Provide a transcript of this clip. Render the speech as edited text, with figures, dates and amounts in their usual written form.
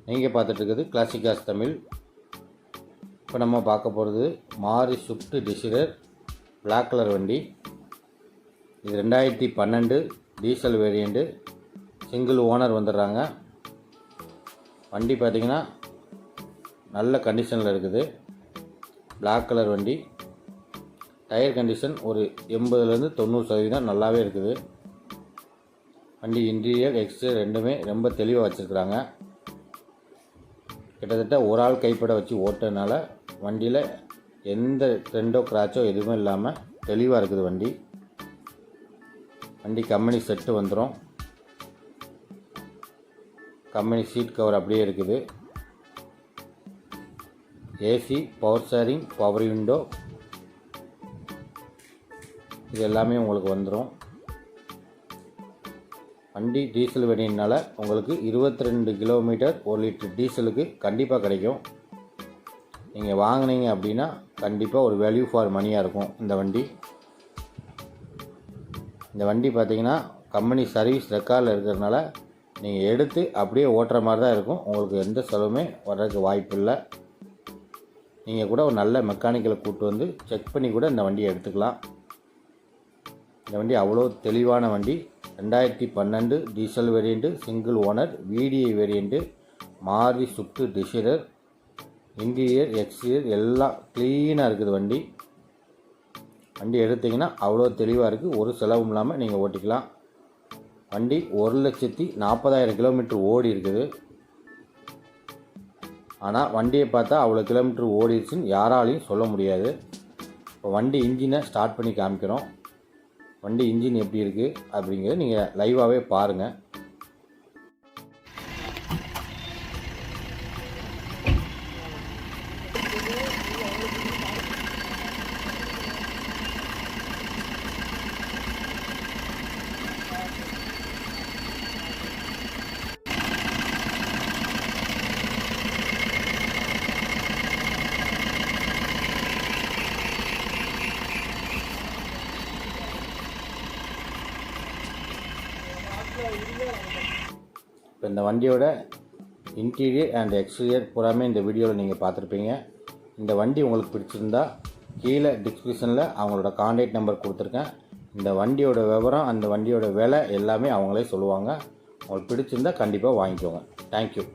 நீங்கள் பார்த்துட்டு இருக்குது கிளாசிக் காஸ் தமிழ். இப்போ நம்ம பார்க்க போகிறது Maruti Swift Dzire black colour வண்டி. இது 2012 டீசல் வேரியண்ட்டு, சிங்கிள் ஓனர் வந்துடுறாங்க. வண்டி பார்த்திங்கன்னா நல்ல கண்டிஷனில் இருக்குது. பிளாக் கலர் வண்டி. டயர் கண்டிஷன் ஒரு 80-90% நல்லாவே இருக்குது. வண்டி இன்டீரியர் எக்ஸ்டீரியர் ரெண்டுமே ரொம்ப தெளிவாக வச்சுருக்குறாங்க. கிட்டத்தட்ட ஒரு ஆள் கைப்பட வச்சு ஓட்டுறதுனால வண்டியில் எந்த ட்ரெண்டோ கிராச்சோ எதுவுமே இல்லாமல் தெளிவாக இருக்குது வண்டி. வண்டி கம்பெனி செட்டு வந்துடும். கம்பெனி சீட் கவர் அப்படியே இருக்குது. AC, power steering, power window இது எல்லாமே உங்களுக்கு வந்துடும். வண்டி டீசல் வேரியண்ட்னால உங்களுக்கு 22 கிலோமீட்டர் 1 லிட்டர் டீசலுக்கு கண்டிப்பாக கிடைக்கும். நீங்கள் வாங்கினீங்க அப்படின்னா கண்டிப்பாக ஒரு வேல்யூ ஃபார் மணியாக இருக்கும் இந்த வண்டி. இந்த வண்டி பார்த்திங்கன்னா கம்பெனி சர்வீஸ் ரெக்கார்டில் இருக்கிறதுனால நீங்கள் எடுத்து அப்படியே ஓட்டுற மாதிரி தான் இருக்கும். உங்களுக்கு எந்த செலவுமே வர்றதுக்கு வாய்ப்பு இல்லை. நீங்கள் கூட ஒரு நல்ல மெக்கானிக்கலை கூப்பிட்டு வந்து செக் பண்ணி கூட இந்த வண்டியை எடுத்துக்கலாம். இந்த வண்டி அவ்வளோ தெளிவான வண்டி. 2012 diesel variant, single owner, VDI variant, Maruti Swift desire. Interior exterior எல்லாம் க்ளீனாக இருக்குது வண்டி. வண்டி எடுத்திங்கன்னா அவ்வளோ தெளிவாக இருக்குது. ஒரு செலவும் இல்லாமல் நீங்கள் ஓட்டிக்கலாம். வண்டி 1,40,000 கிலோமீட்டர் ஓடி இருக்குது. ஆனால் வண்டியை பார்த்தா அவ்வளோ கிலோமீட்டர் ஓடிடுச்சுன்னு யாராலையும் சொல்ல முடியாது. இப்போ வண்டி இன்ஜினை ஸ்டார்ட் பண்ணி காமிக்கிறோம். வண்டி இன்ஜின் எப்படி இருக்குது அப்படிங்கிறத நீங்கள் லைவாகவே பாருங்கள். இப்போ இந்த வண்டியோட இன்டீரியர் அண்ட் எக்ஸ்டீரியர் பூராமே இந்த வீடியோவில் நீங்கள் பார்த்துருப்பீங்க. இந்த வண்டி உங்களுக்கு பிடிச்சிருந்தா கீழே டிஸ்கிரிப்ஷனில் அவங்களோட கான்டாக்ட் நம்பர் கொடுத்துருக்கேன். இந்த வண்டியோட விவரம், அந்த வண்டியோட விலை எல்லாமே அவங்களே சொல்லுவாங்க. உங்களுக்கு பிடிச்சிருந்தா கண்டிப்பாக வாங்கிக்கோங்க. தேங்க்யூ.